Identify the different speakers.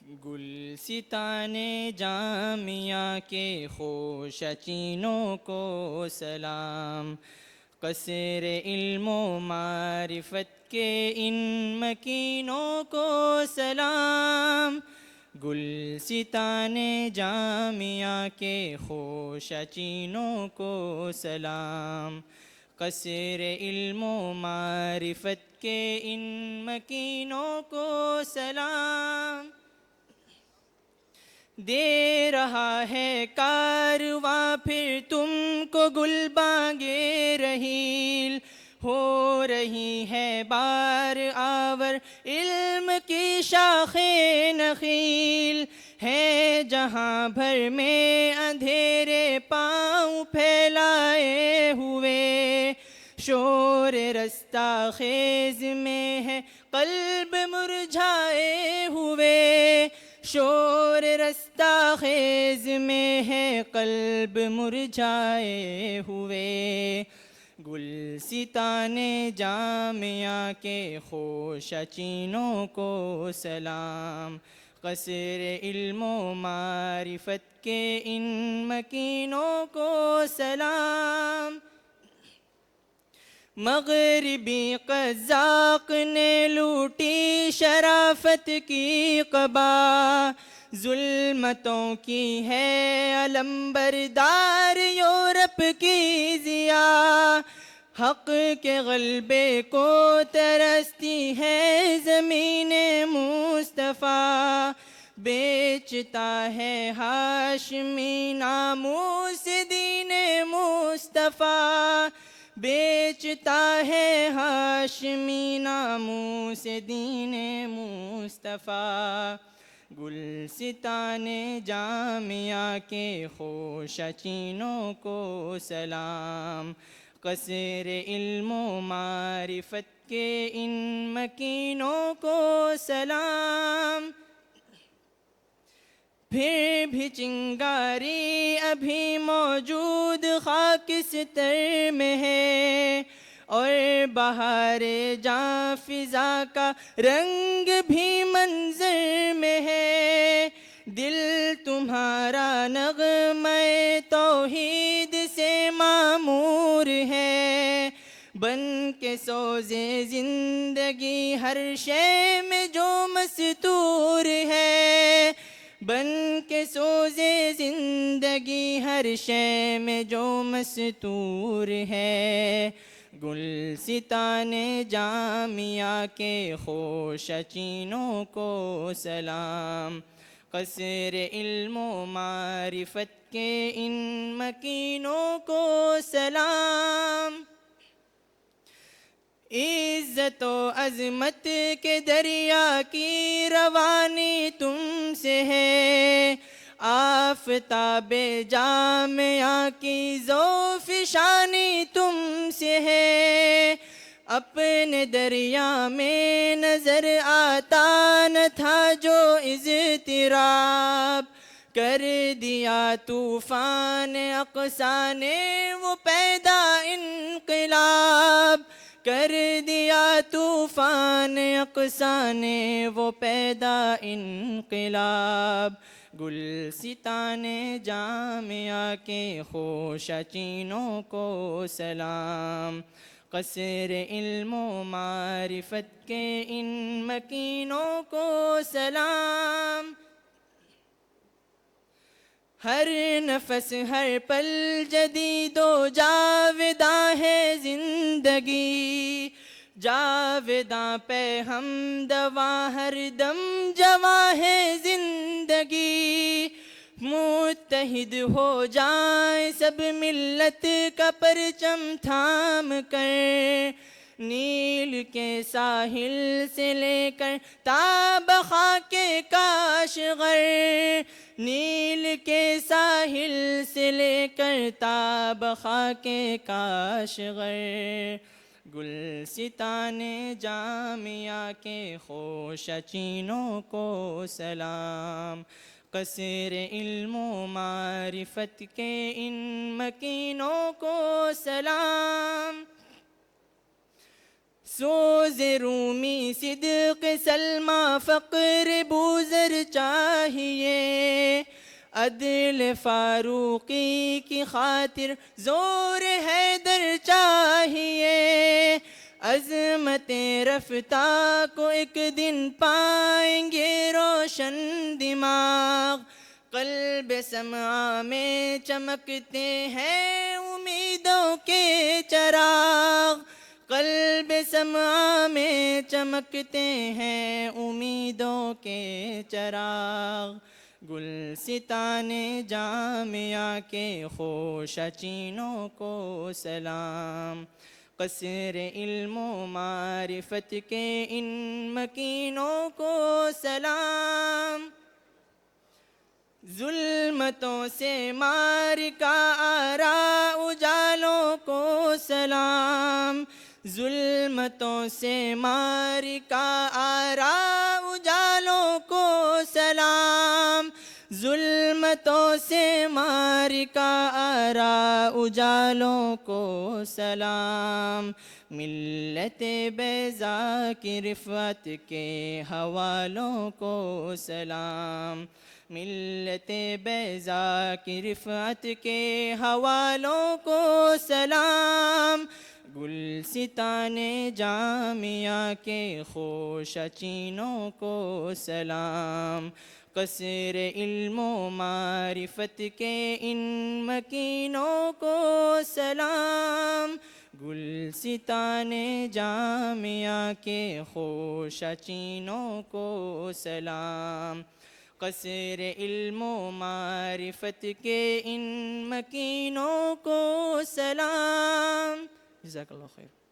Speaker 1: گلستان جامعہ کے خوش چینوں کو سلام، قصر علم و معرفت کے ان مکینوں کو سلام، گلستان جامعہ کے خوش چینوں کو سلام، قصر علم و معرفت کے ان مکینوں کو سلام۔ دے رہا ہے کارواں پھر تم کو گلبانگِ رحیل، ہو رہی ہے بار آور علم کی شاخ نخیل، ہے جہاں بھر میں اندھیرے پاؤں پھیلائے ہوئے، شور رستہ خیز میں ہے قلب مرجھائے ہوئے، شور رستہ خیز میں ہے قلب مرجھائے ہوئے، گلستان جامعہ کے خوش چینوں کو سلام، قصر علم و معرفت کے ان مکینوں کو سلام۔ مغربی قزاق نے لوٹی شرافت کی قبا، ظلمتوں کی ہے علمبردار یورپ کی ضیا، حق کے غلبے کو ترستی ہے زمین مصطفیٰ، بیچتا ہے ہاشمی ناموس دین مصطفیٰ، بیچتا ہے ہاشمی ناموس دین مصطفیٰ، گلستان جامعہ کے خوش چینوں کو سلام، قصر علم و معرفت کے ان مکینوں کو سلام۔ پھر بھی چنگاری ابھی موجود خاکستر میں ہے، اور بہار جاں فضا کا رنگ بھی منظر میں ہے، دل تمہارا نغمہ توحید سے معمور ہے، بن کے سوزے زندگی ہر شے میں جو مستور ہے، بن کے سوزے زندگی ہر شے میں جو مستور ہے، گلستان جامعہ کے خوش چینوں کو سلام، قصر علم و معرفت کے ان مکینوں کو سلام۔ عزت و عظمت کے دریا کی روانی تم سے ہے، آفتاب جامعہ کی ذوفشانی تم سے ہے، اپنے دریا میں نظر آتا نہ تھا جو اضطراب، کر دیا طوفان اقصیٰ نے وہ پیدا انقلاب، کر دیا طوفان اقصیٰ نے وہ پیدا انقلاب، گلستان جامعہ کے خوش چینوں کو سلام، قصر علم و معرفت کے ان مکینوں کو سلام۔ ہر نفس ہر پل جدید و جاوداں ہے زندگی، جاوداں پہ ہمدواں ہر دم جواں ہے زندگی، متحد ہو جائیں سب ملت کا پرچم تھام کر، نیل کے ساحل سے لے کر تا بخاک کاشغر، نیل کے ساحل سے لے کر تا بخاک کاشغر، گلستان جامعہ کے خوش چینوں کو سلام، قصر علم و معرفت کے ان مکینوں کو سلام۔ سوز رومی صدق سلمہ فقر بوذر چاہ عدل فاروقی کی خاطر زور حیدر چاہیے، عظمت رفتہ کو ایک دن پائیں گے روشن دماغ، قلب سمع میں چمکتے ہیں امیدوں کے چراغ، قلب سمع میں چمکتے ہیں امیدوں کے چراغ، گلستان جامعہ کے خوشہ چینوں کو سلام، قصر علم و معرفت کے ان مکینوں کو سلام، ظلمتوں سے مار کا آرا اجالوں کو سلام، ظلمتوں سے مار کا آرا اجالوں کو سلام، ظلمتوں سے مار کا آرا اجالوں کو سلام، ملت بیضا کی رفعت کے حوالوں کو سلام، ملت بیضا کی رفعت کے حوالوں کو سلام، گلستان جامعہ کے خوشہ چینوں کو سلام، قصر علم و معرفت کے ان مکینوں کو سلام، گلستان جامعہ کے خوشہ چینوں کو سلام، قصر علم و معرفت کے ان مکینوں کو سلام، جزاک اللہ خیر۔